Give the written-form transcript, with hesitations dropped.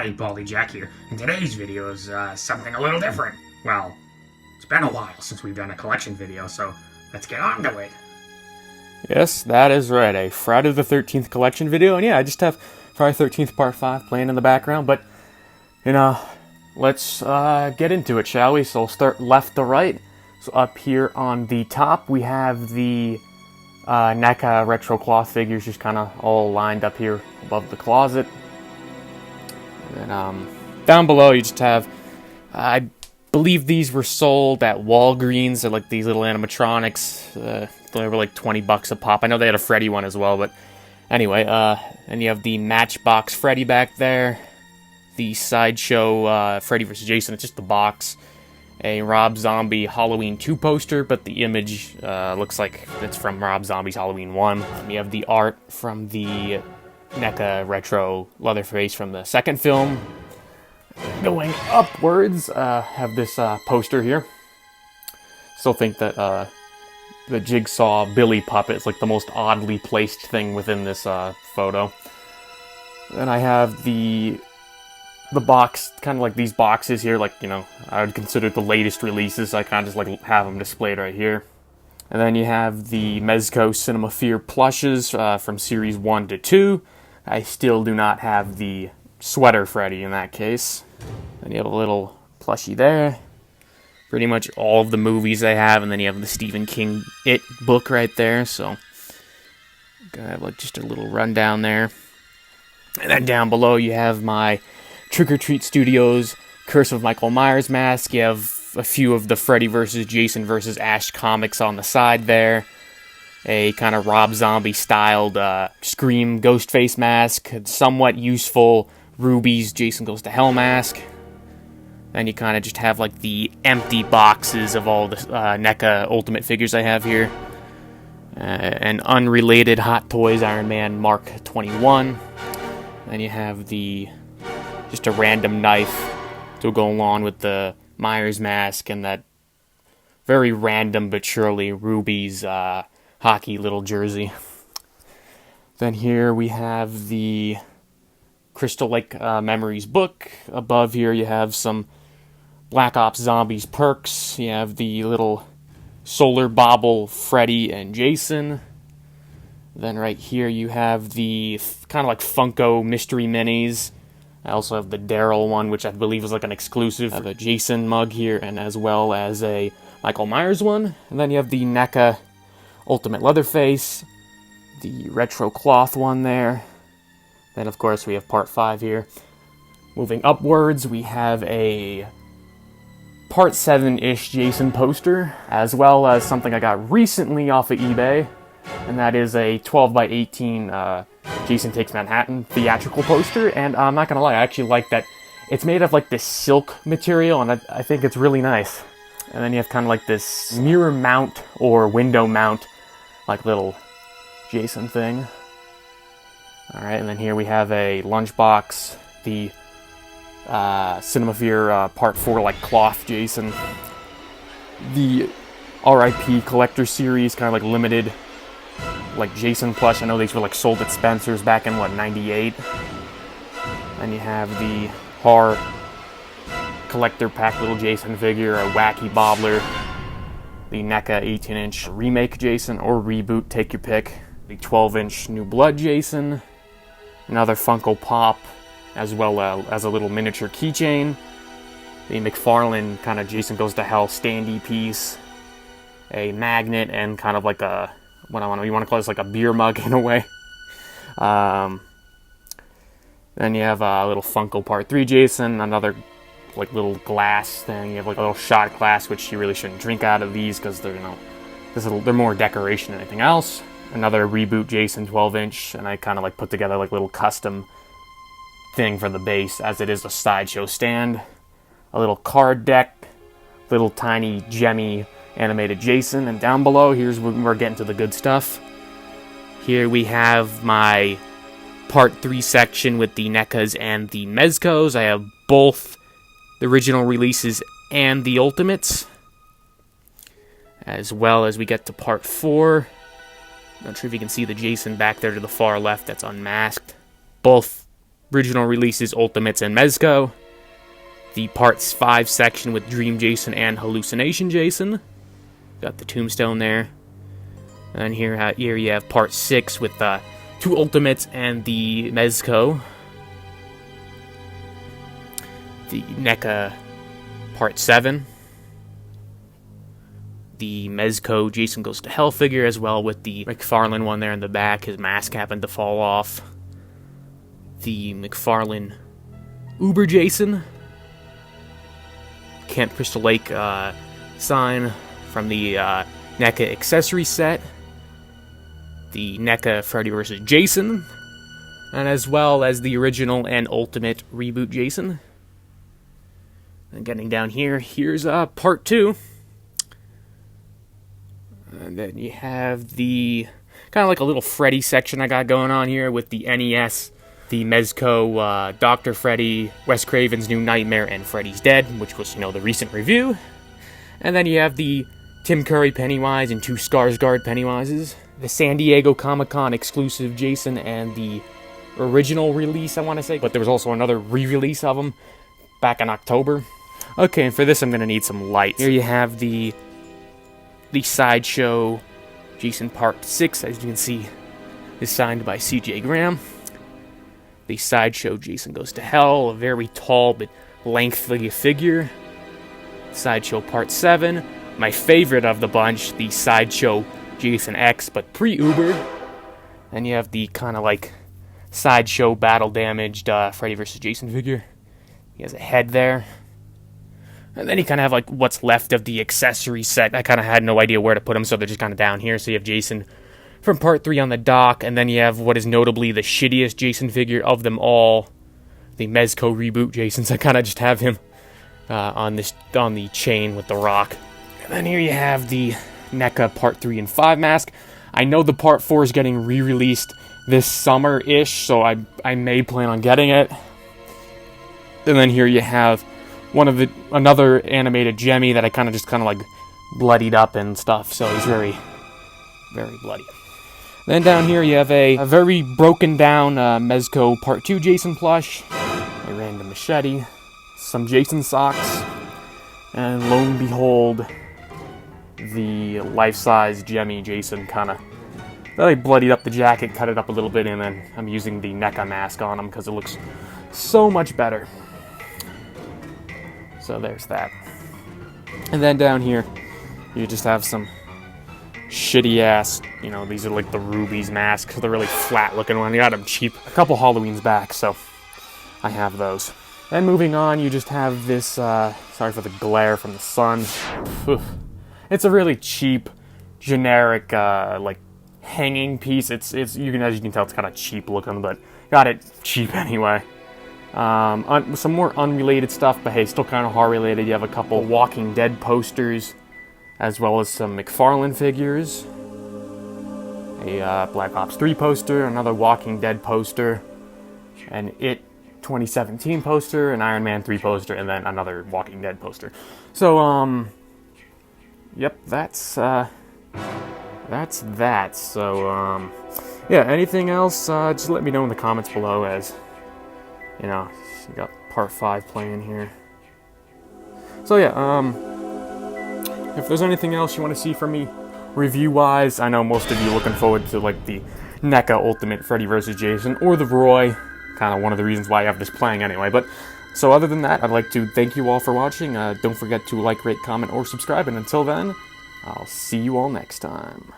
Hi, Baldy Jack here, and today's video is something a little different. Well, it's been a while since we've done a collection video, so let's get on to it. Yes, that is right, a Friday the 13th collection video, and yeah, I just have Friday the 13th Part 5 playing in the background, but, let's get into it, shall we? So we'll start left to right. So up here on the top, we have the NECA retro cloth figures just kind of all lined up here above the closet. And then down below, you just have, I believe these were sold at Walgreens. They're like these little animatronics. They were like $20 a pop. I know they had a Freddy one as well, but anyway. And you have the Matchbox Freddy back there. The Sideshow Freddy vs. Jason. It's just the box. A Rob Zombie Halloween 2 poster, but the image looks like it's from Rob Zombie's Halloween 1. You have the art from the NECA retro Leatherface from the second film. Going upwards, have this poster here. Still think that the Jigsaw Billy puppet is like the most oddly placed thing within this photo. Then I have the box, kind of like these boxes here, like, you know, I would consider the latest releases. I kind of just like have them displayed right here. And then you have the Mezco Cinema Fear plushes from series 1 to 2. I still do not have the Sweater Freddy in that case. Then you have a little plushie there. Pretty much all of the movies I have, and then you have the Stephen King It book right there, so I have like just a little rundown there. And then down below you have my Trick or Treat Studios Curse of Michael Myers mask. You have a few of the Freddy vs. Jason vs. Ash comics on the side there. A kind of Rob Zombie styled Scream Ghostface mask. Somewhat useful Ruby's Jason Goes to Hell mask. Then you kind of just have like the empty boxes of all the NECA Ultimate figures I have here. An unrelated Hot Toys Iron Man Mark 21. Then you have just a random knife to go along with the Myers mask and that very random but surely Ruby's hockey little jersey. Then here we have the Crystal Lake Memories book. Above here you have some Black Ops Zombies perks. You have the little Solar Bobble Freddy and Jason. Then right here you have the kind of like Funko Mystery Minis. I also have the Daryl one, which I believe is like an exclusive. I have a Jason mug here, and as well as a Michael Myers one. And then you have the NECA Ultimate Leatherface, the retro cloth one there. Then, of course, we have Part 5 here. Moving upwards, we have a Part 7-ish Jason poster, as well as something I got recently off of eBay, and that is a 12x18 Jason Takes Manhattan theatrical poster. And I'm not gonna lie, I actually like that it's made of like this silk material, and I think it's really nice. And then you have kind of like this mirror mount or window mount, like little Jason thing. Alright, and then here we have a lunchbox, the Cinema Fear Part 4 like cloth Jason. The R.I.P. Collector Series, kind of like limited, like Jason plush. I know these were like sold at Spencer's back in, what, 98? And you have the horror collector pack little Jason figure, a wacky bobbler, the NECA 18-inch remake Jason, or reboot, take your pick, the 12-inch New Blood Jason, another Funko Pop, as well as a little miniature keychain, the McFarlane kind of Jason Goes to Hell standee piece, a magnet, and kind of like a, you want to call this like a beer mug in a way. Then you have a little Funko Part 3 Jason, another like little glass thing. You have like a little shot glass, which you really shouldn't drink out of these because they're, they're more decoration than anything else. Another reboot Jason 12-inch, and I kind of like put together like little custom thing for the base, as it is a Sideshow stand. A little card deck, little tiny gemmy animated Jason, and down below, here's when we're getting to the good stuff. Here we have my Part 3 section with the NECAs and the Mezcos. I have both the original releases and the Ultimates. As well as we get to Part 4. Not sure if you can see the Jason back there to the far left that's unmasked. Both original releases Ultimates and Mezco. The Parts 5 section with Dream Jason and Hallucination Jason. Got the tombstone there. And here you have Part 6 with 2 Ultimates and the Mezco. The NECA Part 7. The Mezco Jason Goes to Hell figure, as well with the McFarlane one there in the back. His mask happened to fall off. The McFarlane Uber Jason. Camp Crystal Lake sign from the NECA accessory set. The NECA Freddy vs. Jason. And as well as the original and Ultimate Reboot Jason. And getting down here, here's Part 2. And then you have the kind of like a little Freddy section I got going on here with the NES, the Mezco, Dr. Freddy, Wes Craven's New Nightmare, and Freddy's Dead, which was, the recent review. And then you have the Tim Curry Pennywise and 2 Skarsgård Pennywises, the San Diego Comic-Con exclusive Jason, and the original release, I want to say, but there was also another re-release of them back in October. Okay, and for this I'm going to need some light. Here you have the Sideshow Jason Part 6, as you can see, is signed by C.J. Graham. The Sideshow Jason Goes to Hell, a very tall but lengthy figure. Sideshow Part 7, my favorite of the bunch, the Sideshow Jason X, but pre-Uber. Then you have the kind of like Sideshow battle-damaged Freddy vs. Jason figure. He has a head there. And then you kind of have like what's left of the accessory set. I kind of had no idea where to put them, so they're just kind of down here. So you have Jason from Part 3 on the dock, and then you have what is notably the shittiest Jason figure of them all, the Mezco Reboot Jason. So I kind of just have him on the chain with the rock. And then here you have the NECA Part 3 and 5 mask. I know the Part 4 is getting re-released this summer-ish, so I may plan on getting it. And then here you have another animated Jemmy that I kind of like bloodied up and stuff, so he's very, very bloody. Then down here you have a very broken down Mezco Part 2 Jason plush, a random machete, some Jason socks, and lo and behold, the life-size Jemmy Jason kind of, I bloodied up the jacket, cut it up a little bit, and then I'm using the NECA mask on him because it looks so much better. So there's that. And then down here, you just have some shitty ass, these are like the Rubies masks, the really flat looking one. I got them cheap a couple Halloweens back, so I have those. Then moving on, you just have this, sorry for the glare from the sun. It's a really cheap, generic, like hanging piece. As you can tell, it's kind of cheap looking, but got it cheap anyway. Some more unrelated stuff, but hey, still kind of horror related. You have a couple Walking Dead posters, as well as some McFarlane figures, a Black Ops 3 poster, another Walking Dead poster, an It 2017 poster, an Iron Man 3 poster, and then another Walking Dead poster. So, yep, that's that. So, yeah, anything else, just let me know in the comments below, as you got Part 5 playing here. So yeah, if there's anything else you want to see from me review-wise, I know most of you looking forward to like the NECA Ultimate Freddy vs. Jason or the Roy, kind of one of the reasons why I have this playing anyway. But so other than that, I'd like to thank you all for watching. Don't forget to like, rate, comment, or subscribe, and until then, I'll see you all next time.